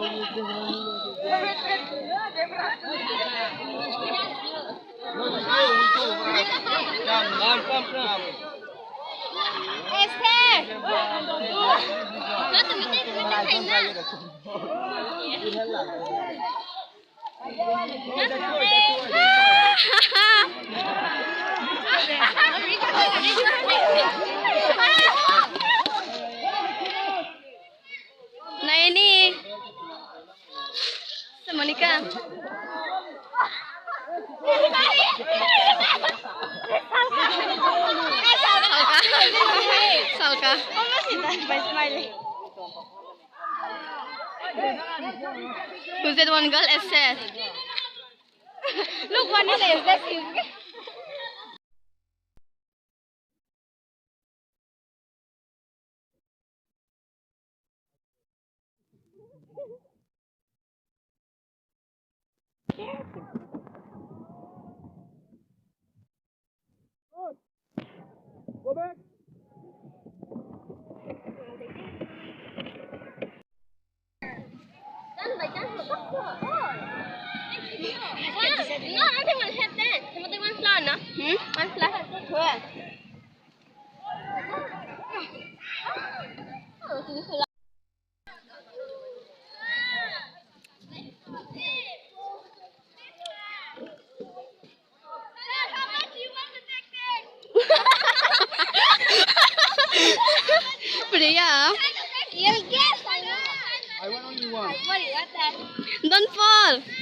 Este. No, tumite kain na. Nah ini Monica. Salka. Who's that one girl? SS. Look, one is SS. Go back. No, I think one hit that. Somebody one fly, no? One fly. Where? Priya, I want only one. don't fall.